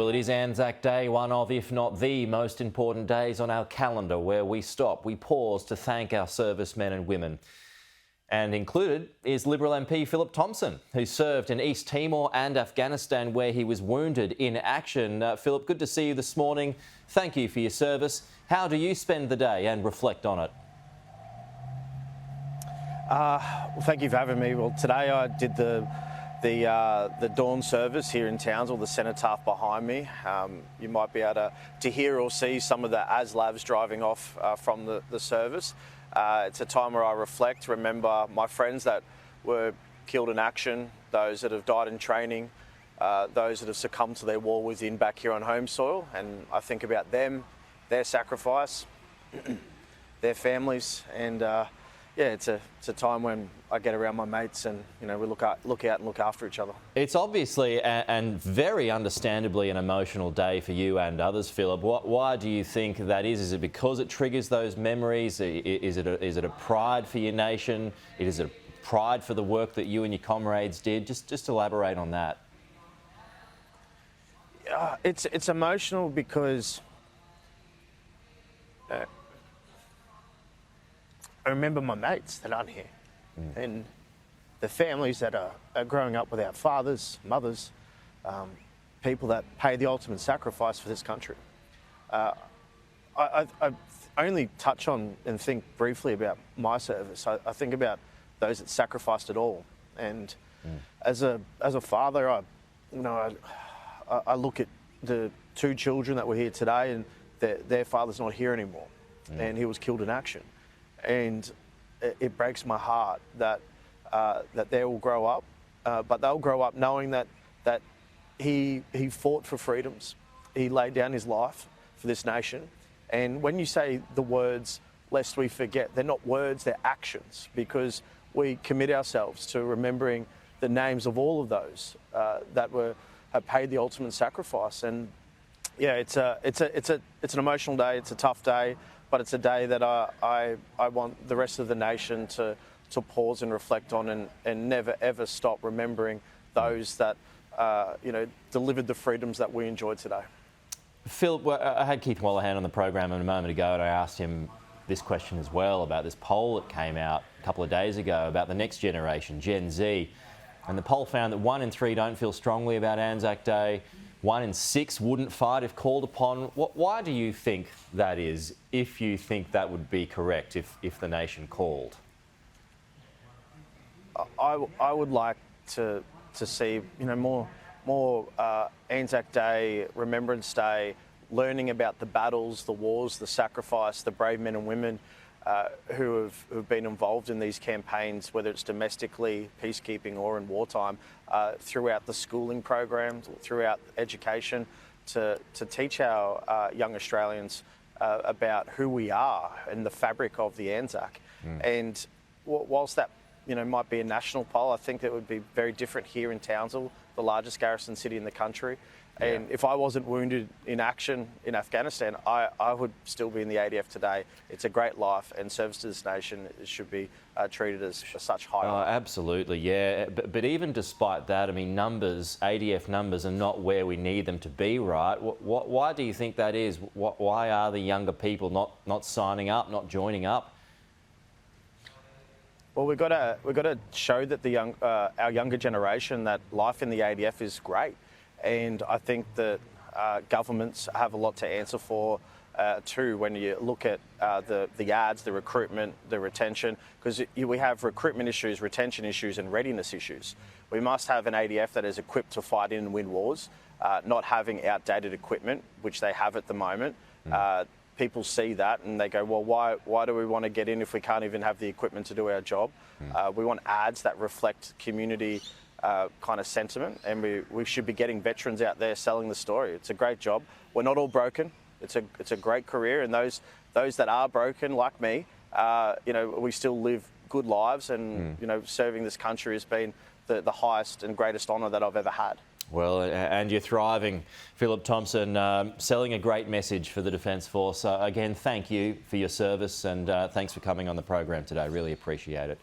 Well, it is Anzac Day, one of, if not the most important days on our calendar, where we stop, we pause to thank our servicemen and women. And included is Liberal MP Phillip Thompson, who served in East Timor and Afghanistan, where he was wounded in action. Phillip, good to see you this morning. Thank you for your service. How do you spend the day and reflect on it? Well, thank you for having me. Well, today I did the dawn service here in Townsville, the cenotaph behind me. You might be able to hear or see some of the ASLAVs driving off from the service. It's a time where I reflect, remember my friends that were killed in action, those that have died in training, those that have succumbed to their war within back here on home soil, and I think about them, their sacrifice, their families, and yeah, it's a time when I get around my mates and, you know, we look out and look after each other. It's obviously and very understandably an emotional day for you and others, Phillip. Why do you think that is? Is it because it triggers those memories? Is it a pride for your nation? Is it a pride for the work that you and your comrades did? Just elaborate on that. It's emotional because I remember my mates that aren't here and the families that are growing up without fathers, mothers, people that pay the ultimate sacrifice for this country. I only touch on and think briefly about my service. I think about those that sacrificed it all. And as a father, I look at the two children that were here today and their father's not here anymore and he was killed in action. And it breaks my heart that they will grow up, but they'll grow up knowing that he fought for freedoms. He laid down his life for this nation. And when you say the words, lest we forget, they're not words, they're actions, because we commit ourselves to remembering the names of all of those that have paid the ultimate sacrifice. And yeah, it's an emotional day. It's a tough day. But it's a day that I want the rest of the nation to pause and reflect on and never, ever stop remembering those that, delivered the freedoms that we enjoyed today. Phil, I had Keith Wallahan on the program a moment ago and I asked him this question as well about this poll that came out a couple of days ago about the next generation, Gen Z. And the poll found that 1 in 3 don't feel strongly about Anzac Day. 1 in 6 wouldn't fight if called upon. Why do you think that is, if you think that would be correct, if the nation called? I would like to see, more Anzac Day, Remembrance Day, learning about the battles, the wars, the sacrifice, the brave men and women who've been involved in these campaigns, whether it's domestically, peacekeeping or in wartime, throughout the schooling programs, throughout education, to teach our young Australians about who we are and the fabric of the Anzac. And whilst that might be a national poll, I think that would be very different here in Townsville, the largest garrison city in the country. And if I wasn't wounded in action in Afghanistan, I would still be in the ADF today. It's a great life, and service to this nation should be treated as such high honour. Absolutely, yeah. But even despite that, I mean, ADF numbers are not where we need them to be, right? Why do you think that is? Why are the younger people not signing up, not joining up? Well, we've got to show that our younger generation that life in the ADF is great. And I think that governments have a lot to answer for too when you look at the ads, the recruitment, the retention, because we have recruitment issues, retention issues and readiness issues. We must have an ADF that is equipped to fight in and win wars, not having outdated equipment, which they have at the moment. People see that and they go, well, why do we want to get in if we can't even have the equipment to do our job? We want ads that reflect community kind of sentiment, and we should be getting veterans out there selling the story. It's a great job. We're not all broken. It's a great career, and those that are broken, like me, we still live good lives, and serving this country has been the highest and greatest honour that I've ever had. Well, and you're thriving, Phillip Thompson, selling a great message for the Defence Force. Again, thank you for your service, and thanks for coming on the program today. Really appreciate it.